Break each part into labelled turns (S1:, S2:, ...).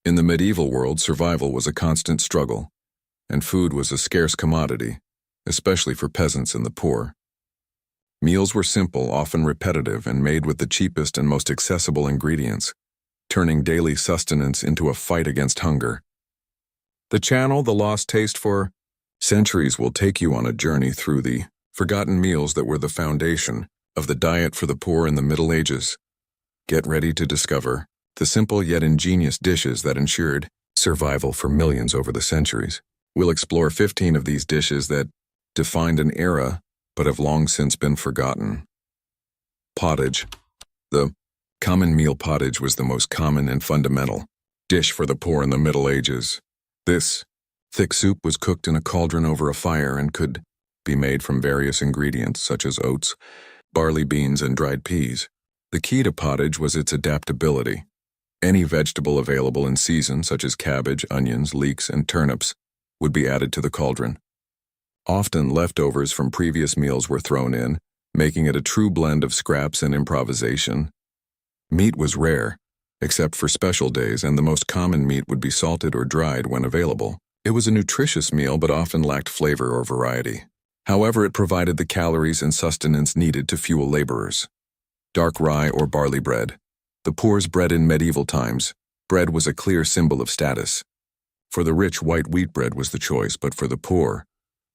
S1: In the medieval world, survival was a constant struggle, and food was a scarce commodity, especially for peasants and the poor. Meals were simple, often repetitive, and made with the cheapest and most accessible ingredients, turning daily sustenance into a fight against hunger. The channel, The Lost Taste for Centuries, will take you on a journey through the forgotten meals that were the foundation of the diet for the poor in the Middle Ages. Get ready to discover the simple yet ingenious dishes that ensured survival for millions over the centuries. We'll explore 15 of these dishes that defined an era but have long since been forgotten. Pottage. The common meal pottage was the most common and fundamental dish for the poor in the Middle Ages. This thick soup was cooked in a cauldron over a fire and could be made from various ingredients such as oats, barley beans, and dried peas. The key to pottage was its adaptability. Any vegetable available in season, such as cabbage, onions, leeks, and turnips, would be added to the cauldron. Often leftovers from previous meals were thrown in, making it a true blend of scraps and improvisation. Meat was rare, except for special days, and the most common meat would be salted or dried when available. It was a nutritious meal but often lacked flavor or variety. However, it provided the calories and sustenance needed to fuel laborers. Dark rye or barley bread. The poor's bread in medieval times. Bread was a clear symbol of status. For the rich, white wheat bread was the choice, but for the poor,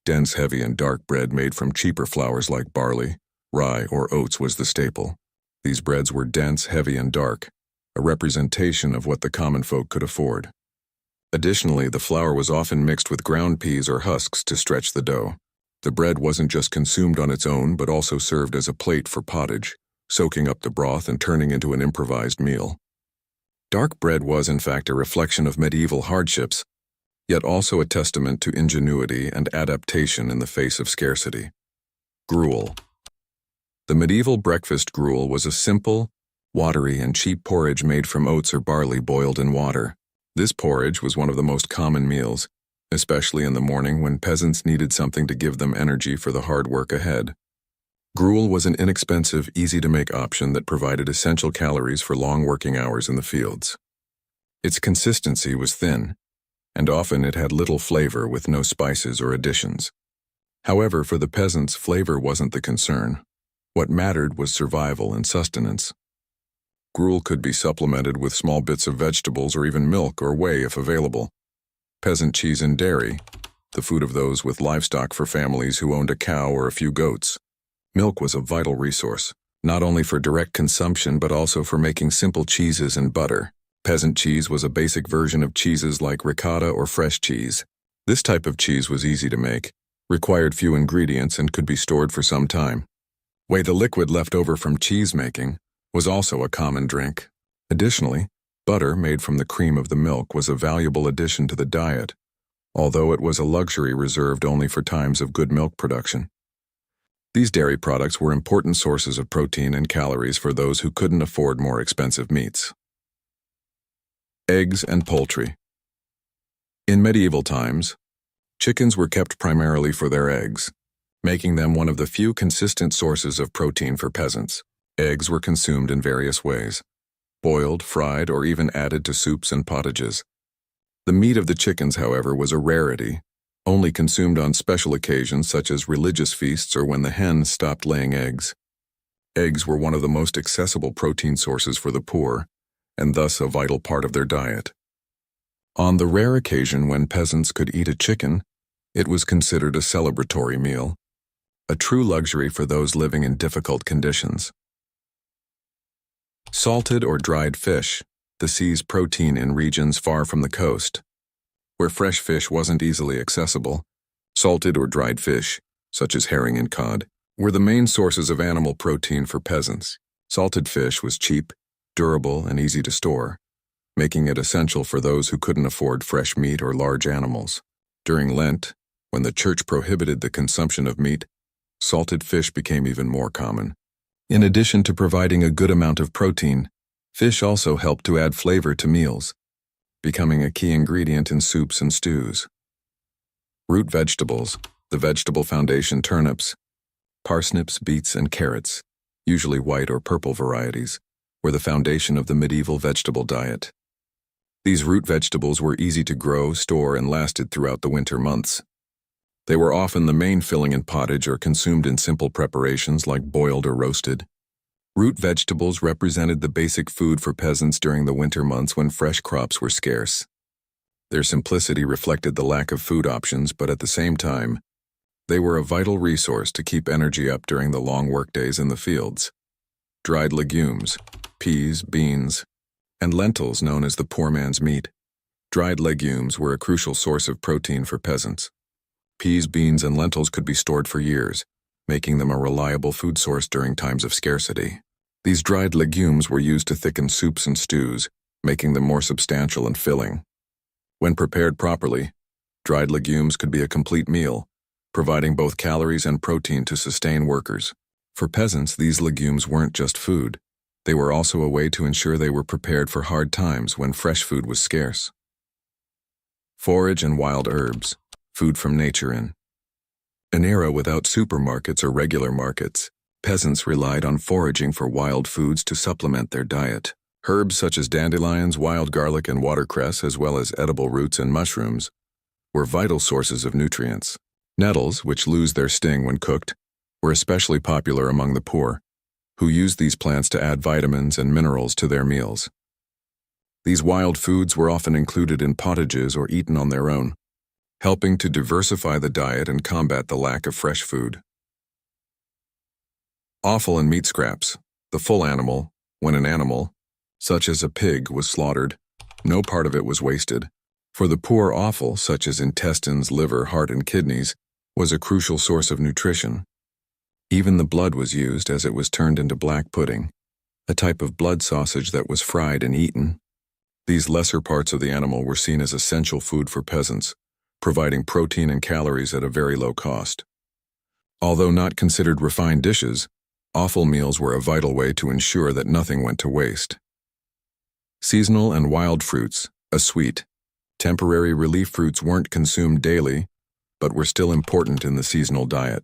S1: dense, heavy, and dark bread made from cheaper flours like barley, rye, or oats was the staple. These breads were dense, heavy, and dark, a representation of what the common folk could afford. Additionally, the flour was often mixed with ground peas or husks to stretch the dough. The bread wasn't just consumed on its own, but also served as a plate for pottage, soaking up the broth and turning into an improvised meal. Dark bread was, in fact, a reflection of medieval hardships, yet also a testament to ingenuity and adaptation in the face of scarcity. Gruel. The medieval breakfast gruel was a simple, watery, and cheap porridge made from oats or barley boiled in water. This porridge was one of the most common meals, especially in the morning when peasants needed something to give them energy for the hard work ahead. Gruel was an inexpensive, easy-to-make option that provided essential calories for long working hours in the fields. Its consistency was thin, and often it had little flavor with no spices or additions. However, for the peasants, flavor wasn't the concern. What mattered was survival and sustenance. Gruel could be supplemented with small bits of vegetables or even milk or whey if available. Peasant cheese and dairy, the food of those with livestock for families who owned a cow or a few goats. Milk was a vital resource, not only for direct consumption but also for making simple cheeses and butter. Peasant cheese was a basic version of cheeses like ricotta or fresh cheese. This type of cheese was easy to make, required few ingredients, and could be stored for some time. Whey, the liquid left over from cheese making, was also a common drink. Additionally, butter made from the cream of the milk was a valuable addition to the diet, although it was a luxury reserved only for times of good milk production. These dairy products were important sources of protein and calories for those who couldn't afford more expensive meats. Eggs and poultry. In medieval times, chickens were kept primarily for their eggs, making them one of the few consistent sources of protein for peasants. Eggs were consumed in various ways: boiled, fried, or even added to soups and pottages. The meat of the chickens, however, was a rarity, only consumed on special occasions such as religious feasts or when the hen stopped laying eggs. Eggs were one of the most accessible protein sources for the poor, and thus a vital part of their diet. On the rare occasion when peasants could eat a chicken, it was considered a celebratory meal, a true luxury for those living in difficult conditions. Salted or dried fish, the sea's protein in regions far from the coast. Where fresh fish wasn't easily accessible, salted or dried fish, such as herring and cod, were the main sources of animal protein for peasants. Salted fish was cheap, durable, and easy to store, making it essential for those who couldn't afford fresh meat or large animals. During Lent, when the church prohibited the consumption of meat, salted fish became even more common. In addition to providing a good amount of protein, fish also helped to add flavor to meals, becoming a key ingredient in soups and stews. Root vegetables, the vegetable foundation: turnips, parsnips, beets, and carrots, usually white or purple varieties, were the foundation of the medieval vegetable diet. These root vegetables were easy to grow, store, and lasted throughout the winter months. They were often the main filling in pottage or consumed in simple preparations like boiled or roasted. Root vegetables represented the basic food for peasants during the winter months when fresh crops were scarce. Their simplicity reflected the lack of food options, but at the same time, they were a vital resource to keep energy up during the long workdays in the fields. Dried legumes, peas, beans, and lentils known as the poor man's meat. Dried legumes were a crucial source of protein for peasants. Peas, beans, and lentils could be stored for years, making them a reliable food source during times of scarcity. These dried legumes were used to thicken soups and stews, making them more substantial and filling. When prepared properly, dried legumes could be a complete meal, providing both calories and protein to sustain workers. For peasants, these legumes weren't just food. They were also a way to ensure they were prepared for hard times when fresh food was scarce. Forage and wild herbs, food from nature in an era without supermarkets or regular markets, peasants relied on foraging for wild foods to supplement their diet. Herbs such as dandelions, wild garlic, and watercress, as well as edible roots and mushrooms, were vital sources of nutrients. Nettles, which lose their sting when cooked, were especially popular among the poor, who used these plants to add vitamins and minerals to their meals. These wild foods were often included in pottages or eaten on their own, helping to diversify the diet and combat the lack of fresh food. Offal and meat scraps. The full animal, when an animal, such as a pig, was slaughtered, no part of it was wasted. For the poor, offal, such as intestines, liver, heart, and kidneys, was a crucial source of nutrition. Even the blood was used as it was turned into black pudding, a type of blood sausage that was fried and eaten. These lesser parts of the animal were seen as essential food for peasants, providing protein and calories at a very low cost. Although not considered refined dishes, offal meals were a vital way to ensure that nothing went to waste. Seasonal and wild fruits, a sweet, temporary relief. Fruits weren't consumed daily, but were still important in the seasonal diet.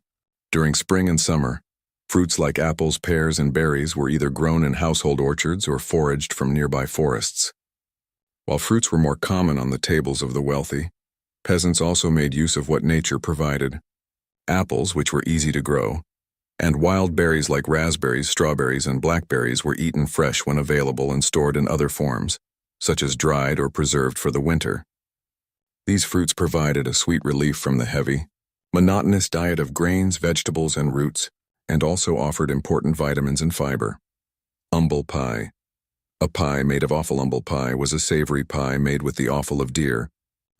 S1: During spring and summer, fruits like apples, pears, and berries were either grown in household orchards or foraged from nearby forests. While fruits were more common on the tables of the wealthy, peasants also made use of what nature provided. Apples, which were easy to grow, and wild berries like raspberries, strawberries, and blackberries were eaten fresh when available and stored in other forms, such as dried or preserved for the winter. These fruits provided a sweet relief from the heavy, monotonous diet of grains, vegetables, and roots, and also offered important vitamins and fiber. Humble pie. A pie made of offal. Humble pie was a savory pie made with the offal of deer,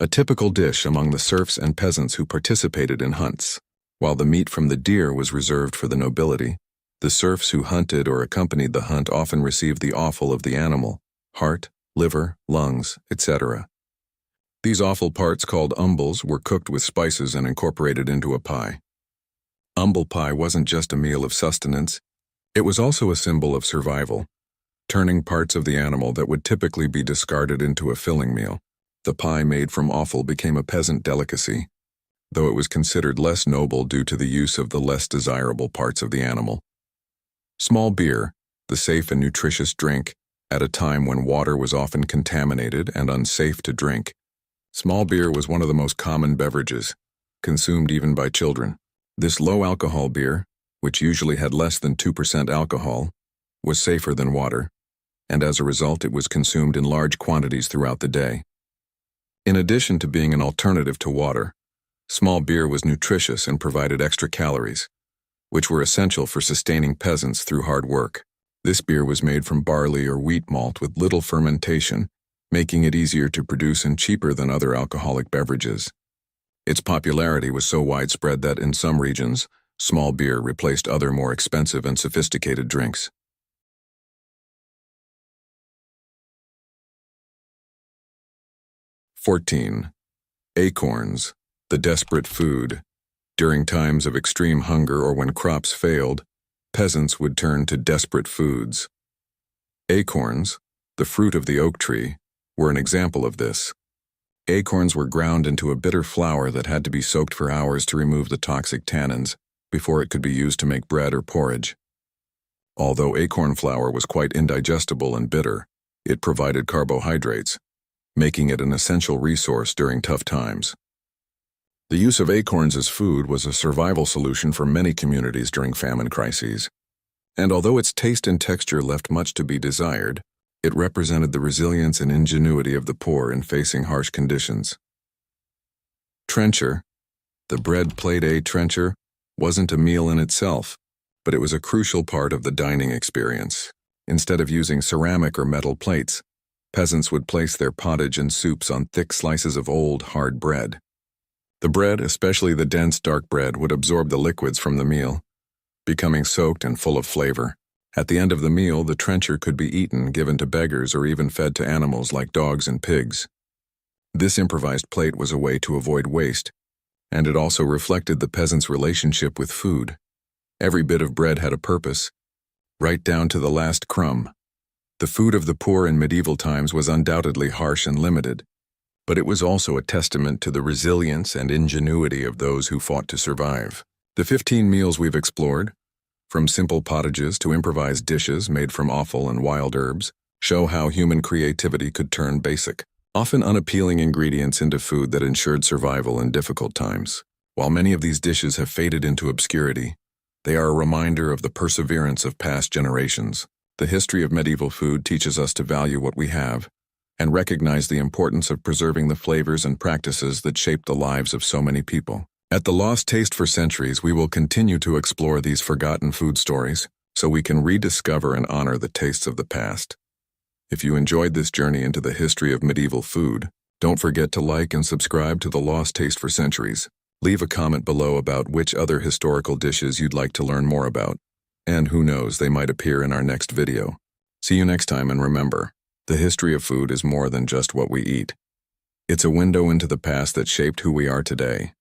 S1: a typical dish among the serfs and peasants who participated in hunts. While the meat from the deer was reserved for the nobility, the serfs who hunted or accompanied the hunt often received the offal of the animal, heart, liver, lungs, etc. These offal parts, called umbles, were cooked with spices and incorporated into a pie. Humble pie wasn't just a meal of sustenance, it was also a symbol of survival, turning parts of the animal that would typically be discarded into a filling meal. The pie made from offal became a peasant delicacy, though it was considered less noble due to the use of the less desirable parts of the animal. Small beer, the safe and nutritious drink, at a time when water was often contaminated and unsafe to drink. Small beer was one of the most common beverages, consumed even by children. This low-alcohol beer, which usually had less than 2% alcohol, was safer than water, and as a result it was consumed in large quantities throughout the day. In addition to being an alternative to water, small beer was nutritious and provided extra calories, which were essential for sustaining peasants through hard work. This beer was made from barley or wheat malt with little fermentation, making it easier to produce and cheaper than other alcoholic beverages. Its popularity was so widespread that in some regions, small beer replaced other more expensive and sophisticated drinks. 14. Acorns, the desperate food. During times of extreme hunger or when crops failed, peasants would turn to desperate foods. Acorns, the fruit of the oak tree, were an example of this. Acorns were ground into a bitter flour that had to be soaked for hours to remove the toxic tannins before it could be used to make bread or porridge. Although acorn flour was quite indigestible and bitter, it provided carbohydrates, making it an essential resource during tough times. The use of acorns as food was a survival solution for many communities during famine crises. And although its taste and texture left much to be desired, it represented the resilience and ingenuity of the poor in facing harsh conditions. Trencher, the bread plate trencher, wasn't a meal in itself, but it was a crucial part of the dining experience. Instead of using ceramic or metal plates, peasants would place their pottage and soups on thick slices of old, hard bread. The bread, especially the dense, dark bread, would absorb the liquids from the meal, becoming soaked and full of flavor. At the end of the meal, the trencher could be eaten, given to beggars, or even fed to animals like dogs and pigs. This improvised plate was a way to avoid waste, and it also reflected the peasants' relationship with food. Every bit of bread had a purpose, right down to the last crumb. The food of the poor in medieval times was undoubtedly harsh and limited, but it was also a testament to the resilience and ingenuity of those who fought to survive. The 15 meals we've explored, from simple pottages to improvised dishes made from offal and wild herbs, show how human creativity could turn basic, often unappealing ingredients into food that ensured survival in difficult times. While many of these dishes have faded into obscurity, they are a reminder of the perseverance of past generations. The history of medieval food teaches us to value what we have and recognize the importance of preserving the flavors and practices that shaped the lives of so many people. At The Lost Taste for Centuries, we will continue to explore these forgotten food stories so we can rediscover and honor the tastes of the past. If you enjoyed this journey into the history of medieval food, don't forget to like and subscribe to The Lost Taste for Centuries. Leave a comment below about which other historical dishes you'd like to learn more about, and who knows, they might appear in our next video. See you next time, and remember, the history of food is more than just what we eat. It's a window into the past that shaped who we are today.